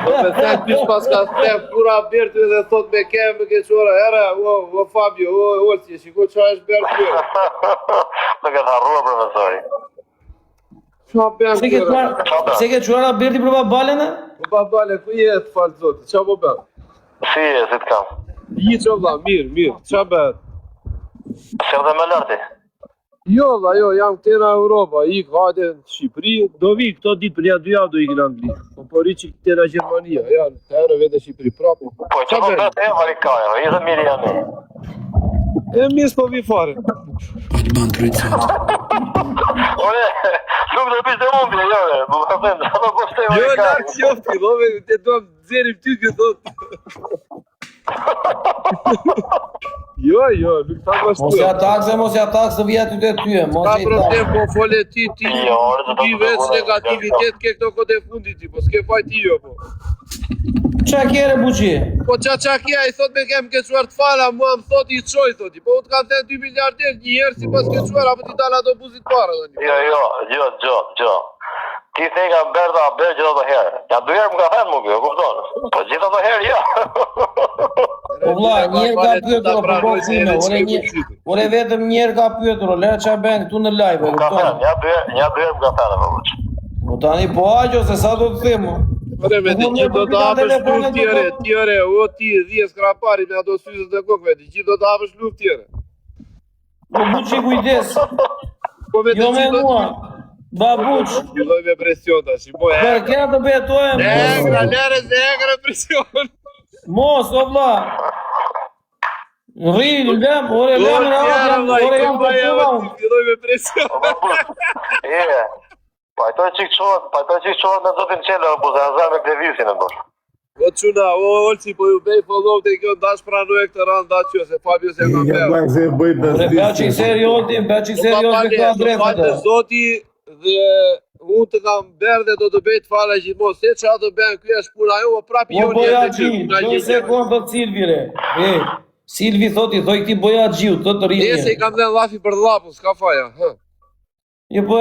Me thënë pis pas ka thënë pura Berti dhe thot me kemë ke çora era o Fabio o Olsi shiko çfarë është Berti. Më ka harruar profesori. Çfarë bën? Se ke çuara Berti për babalën? Po babale ku je të fal zot. Çfarë po bën? Si e, si të kam? Ji çova mirë. Çfarë bën? Shërë dhe me larti. Jo, jam këtej në Europa, ik hajde në Shqipëri, do vi këto ditë për 2 javë do ikin në Angli. Po riçi këtej në Gjermania, janë të herë vetë në Shqipëri prapë. Po që po bëhet e vari kajro, i dhe mirë janë. E mis po vi fare. Alban Trycot. Ore, nuk do bishte umbile, jore, më ka thënë, sa më poshtej vari Jo, kajro. lartë qofti, dhove, te do të zerim ty këtë thot. Jo, nuk ta bashkë. Mos ja takse vija ty të ty. Ka problem, po fole ti veç negativitet ke këto kote fundit ti, po s'ke faj ti jo, po. Qa kjere buqi? Po qa kja, i thot me kem ke quar të fala, mua më thot i qoj, thoti, po u të kanë thënë 2 miliarder një herë si pas ke quar, apo ti dala do buzit para, dhe një. Jo. Ti the ka berda, berë gjitha të herë. Ja 2 herë më ka thënë më kjo, kuptonë. Po gjitha të herë, ja. Po vlla, njerë ka pyetur o përbërësime, ore vetëm njerë ka pyetur, le qa ben këtu në live, Më ka thënë, ja 2 herë më ka thënë, përbuq. Po tani po aqo, se sa do të thimu. Ore me të gjithë do të apësh luft tjere, o ti 10 skrapari me ato syzët e kokve, të gjithë do të apësh luft tjere. Po buqi kujdes, Jo me mua, babuq. Filloj me presion tash, po e. Për kja të betojmë. Egra presion. Mos, o vlla. Rri, lem, ore lem në atë, ore jam të punon. Filloj me presion. Pa e toj qikë qohet në zotin qele, o buze, azar me klevisin e bosh. O quna, o Olsi, po ju bej follow të kjo dash pranoj këtë randa që, se Fabio se nga merë. Ore, beqik seriotin ka drejtë. Zoti dhe unë të kam berë dhe do të bejt fala gjithmonë, se që ato ben, kjo është puna jo, prapi jo Boja Gjiu, do sekund të Silvi re. Silvi thoti, thoj këti Boja Gjiu, të të rinje. Se i kam dhe lafi për lapu, s'ka faja. Jo po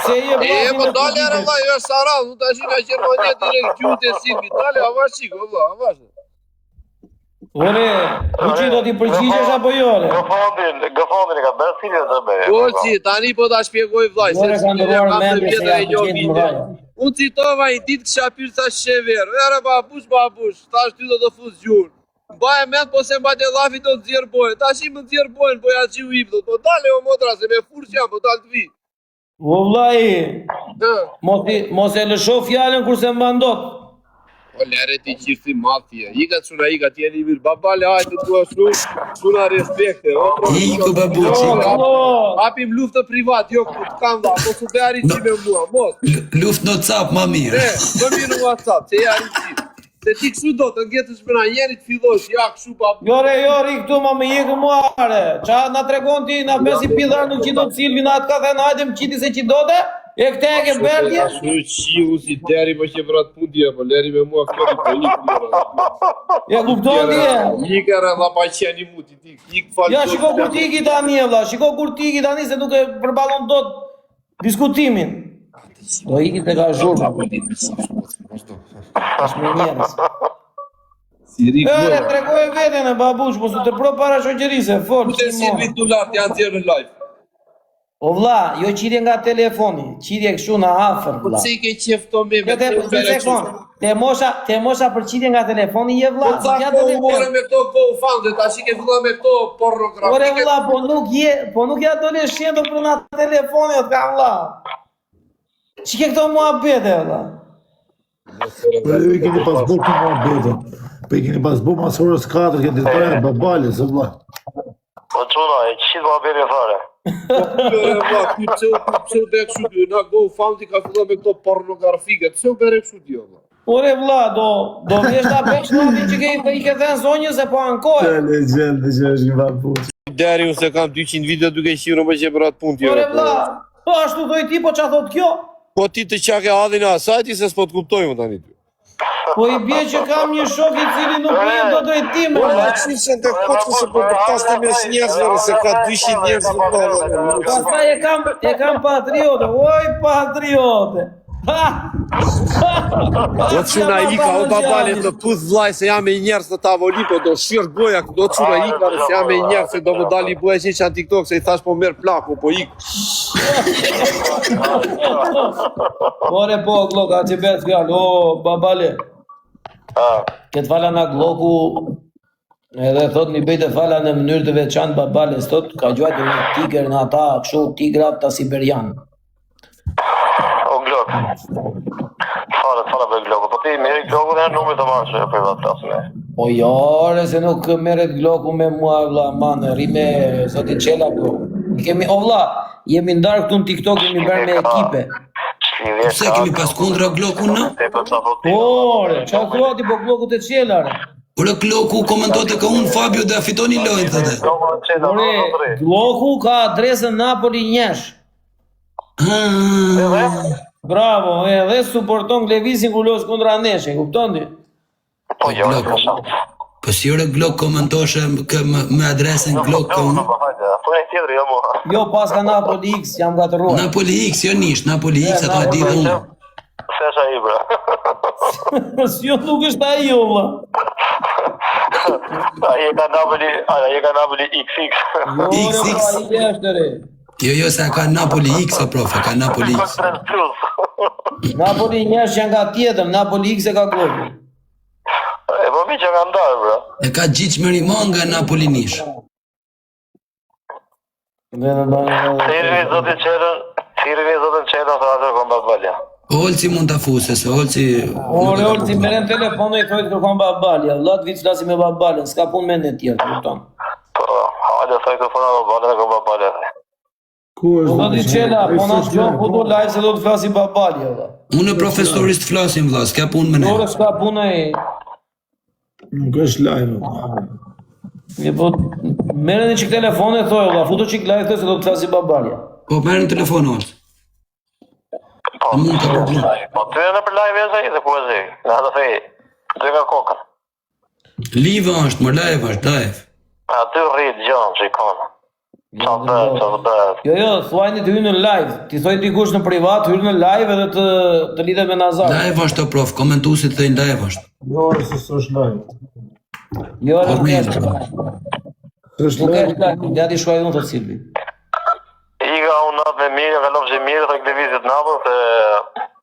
se i e lafi. Po dali arë vla, jo është Saral, nuk të ashtë nga Gjermania direkt gjute Silvi, dali avashik, vla, avashik. Ore, uqi do t'i përgjigjesh apo jo, re? Gëfondin e ka bërë Silvi dhe të bërë. Olsi, tani po t'a shpjegoj vlaj, se Silvi dhe kam të vjetër e njohë vite. Unë citova i ditë kësha pyrë sa sheverë, ere babush, ta është ty do të fuzë gjurë. Baje mend, po se mbajt e lafi do të zjerë bojnë, ta shi më të zjerë bojnë, boja gjiu i pëllë, po dale o motra, se me furë që jam, po dalë të vi. O vlaj, mos e lësho fjallën kurse mba ndot. O lere ti qirti matje, ika t'jeni mirë, babale hajtë të tua shuna respekte. Iko babuq, iko. Hapim luftë privat, jo ku t'kam dha, po su beri qi me mua, mos. Luft në WhatsApp, ma mirë. Më mirë në WhatsApp, se jari qi. Se ti kështu do të ngjetësh me na njerit fillosh, ja kështu babu. Jo ri këtu ma me jekë muare. Qa na tregon ti, na besi pidhar nuk qi do të Silvi, na atë ka thënë hajde më qiti se qi do të? E këte e ke berdje? Ashtu qiu si deri po që vrat pundje, po leri me mua këri po ikë. Ja kupton ti e? Ikë rë dha pa qeni muti ti, ikë falë. Ja shiko kur ti iki tani e vla, shiko kur ti iki tani se nuk e përballon dot diskutimin. Do iki të ka zhurma. Ashme njerës. Tregoj veten e babush, po su të pro para shoqërise, fort. Kute Silvi të lartë janë tjerë në live. O vlla, jo qitje nga telefoni, qitje kështu në afër, vlla. Po se i ke qefto me me Te mosha për qitje nga telefoni je vlla. Po ca po umore me këto GoFundMe, tash i ke filluar me këto pornografike. Ore vlla, po nuk ja adoleshento për nga telefoni, o t'ka vlla. Qike këto muhabete, vlla. Po i keni pas bo këto muhabete. Po i keni pas bo masorës 4, këtë të pare babale, se vlla. Po quna, e qishit muhabete e fare. Pse u bërë kështu dy, na GoFundMe ka filluar me këto pornografike, pse u bërë kështu dy, vlla? Ore vlla, do vjesh ta pesh në që i ke thënë zonjë se po ankojë. Të legjendë që është një babuq. Deri unë se kam 200 video duke qirë më që për atë punë tjera. Ore vlla, po ashtu doj ti, po qa thot kjo? Po ti të qake adhin e asajti se s'po t'kuptojmë tani ty. Po i bje që kam një shok i cili nuk vjen do drejtime. Po që se të koqë se po përtas të mes njerëzve, se ka 200 njerëz në bërë. Pastaj e kam patriote, oj patriote. Do të shuna ika, o babale të puth vllaj se jam e njerës në tavoli, po do shirë goja, do të shuna ika se jam e njerës se do më dali buaj që në TikTok se i thash po merë plaku, po ik. Ore po, Glok, a që betë fjallë, o babale, këtë fala nga Gloku, edhe thot mi bejtë fala në mënyrë të veçantë babale, thot ka gjuajtë një tiger në ata, kështu tigrat të siberian. O Glok. Fala për Gloku, po ti meri Gloku dhe numër të marrë që e për vetë tasë me. O jore, se nuk meret Gloku me mua, vla, manë, rime, zoti qela, kemi, o vla, jemi ndarë këtu në TikTok, jemi bërë me ekipe. Pse kemi pas kundra Glokun, në? Ore, qa kruati po Gloku të qelare? Ore, Gloku komentote ka unë Fabio dhe fitoni lojnë, thëte. Ore, Gloku ka adresën Napoli njesh. Bravo, edhe suporton Levizin kur los kundra neshe, kupton ti? Po jo, Po si ore Glok komentoshe me adresën Glok ka unë? po e tjetër jo mua. Jo, pas ka Napoli X, jam gatëruar. Napoli X, jo nish, Napoli X, ato e di dhe unë. Se është ai bra. Si jo nuk është ai jo, vlla. Ai e ka Napoli XX. Jo, ai është re. Jo, se ka Napoli X, o profe, ka Napoli X. Napoli njesh janë nga tjetër, Napoli X e ka Gloku. E po mi që ka ndarë, bro. E ka Gjiç Merimon nga Napoli nish. Thirëvi zotin qelën, sa atër kombat balja. Olci mund të fuse, se Olci... Olci, meren telefonë i thojtë kërkon babalja, vlat vitë flasi me babalja, s'ka pun me në tjerë, kupton. Po, hajde thoj kërkona babalja dhe kombat balja. Ku është? Do t'i qela, po na shqon ku do live se do të flasi babalja, vlla. Unë e profesorist flasim, vla, s'ka pun me ne. Dore s'ka puna e... Nuk është live. Mi po, meren e qik telefone e thoj, vlla, futo qik live të se do të flasi babalja. Po, merë në telefon, Olci. Po, mund të problem. Po, ty e në për live e zej, dhe ku e zej. Në atë fej, ty ka kokën. Live është, më live është, live. Aty rritë gjanë që i konë. Qa bëhet. Jo, thuajni të hyrë në live, ti thoj dikush në privat, hyrë në live edhe të lidhe me Nazar. Live është, o prof, komentusit të live është. Jo, se s'është live. Jo, nuk mirë. është live. S'është Nuk live. është live, ja di shkuaj unë të Silvi. Iga unë natë me mirë, ka lopë që mirë, të këtë vizit napër, se...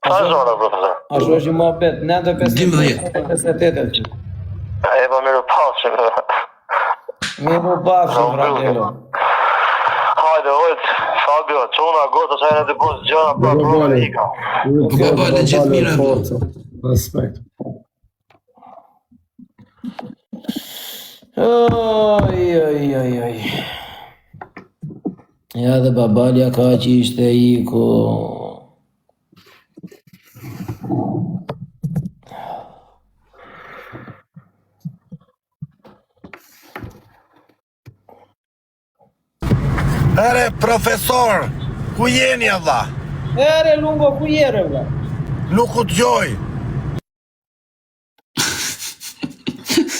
Sa e zhora, profesor? Ashtu është i mua bet, 12. 98. E pa mirë pasë, Mi po bafshë, fratello. Hajde, ojtë, Fabio, quna, gotë, sa e në të posë gjëna, pra provë e ika. Po babale gjithë mire, Forca. Respekt. Oj. Ja dhe babalja ka që ishte iko. Ere, profesor, ku jeni valla? Ere, lungo, ku jere, vla? Nuk u t'gjoj,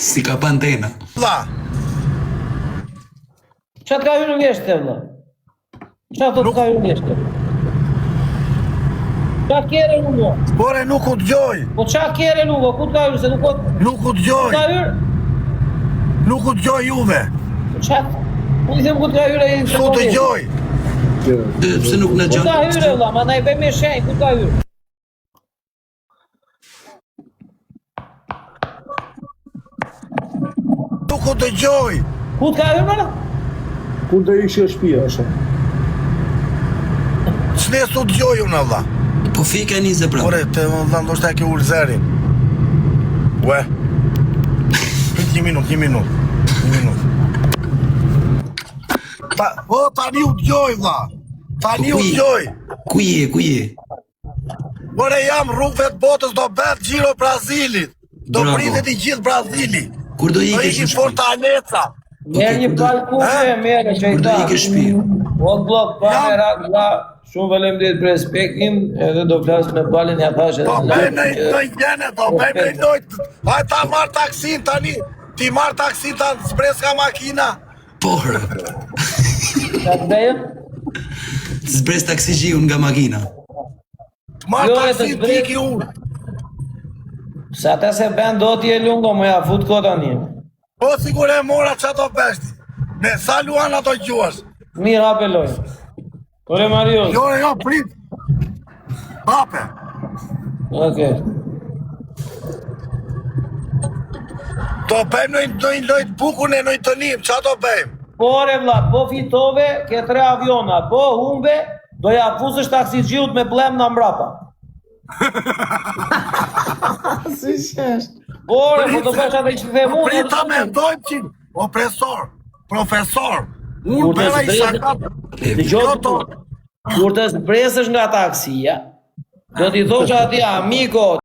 Si ka pantena. valla. Qa t'ka hyrë vjeshte, vla? Qa t'ka hyrë vjeshte? Qa kjere, lungo? Ore, nuk u t'gjoj, Po qa kjere, lungo? Ku t'ka hyrë, se nuk o... nuk u t'gjoj, T'ka hyrë? nuk u t'gjoj juve. Qa? Ku i them ku t'ka hyrë e jenë Su t'gjoj, Pse nuk në Ku t'ka gjanë? hyrë, vla? Ma na i bëjmë e shenjë, ku t'ka hyrë? nuk u t'gjoj. Ku t'ka hyrë, vla? Kur të ishë shtëpia, është. S'ne su t'gjoj unë valla. Po fika një zë pra. Ore, te valla ndoshta e ke ullë zerin. Ue. Një minut. Tani u t'gjoj, vlla. Tani u t'gjoj. Ku je? Ore, jam rrugëve të botës, do bet Gjiro Brazilit. Do Bravo. pritet i gjithë Brazili. Kur do Do ikesh ikin në shtëpi? Fortaleza. Merë një palë kufe, merë që i Kur do ta. ikesh në shtëpi? O blok, kamera, vla, shumë faleminderit për respektin, edhe do flas me palin ja thash edhe Do në bëjmë live, në gjene, do bëjmë në lojtë. Hajde ta marr taksin tani. Ti marr taksin ta zbres ka makina. Porë, Qa të bëjë? zbres taksixhiun nga makina. marr taksin tiki unë. Se ata se ben do t'i e lungo, më ja fut kota një. Po sigur e mora që ato peshti. Me sa luan ato gjuash. Mirë, hape loj. Kore Marius. Jo, prit. Hape. Okej. Do bëjmë në lojt bukun e në të njëm, që ato bëjmë? Pore vla, po fitove, ke 3 aviona, po humbe, do ja fuzësh taksixhiut me blem në mbrapa. Si shesh? Pore, po të bësh atë i që dhe mu. Prita me dojmë që, profesor, unë bëra i shakat. Kur të zbresësh nga taksia, do t'i thosh atij, amiko,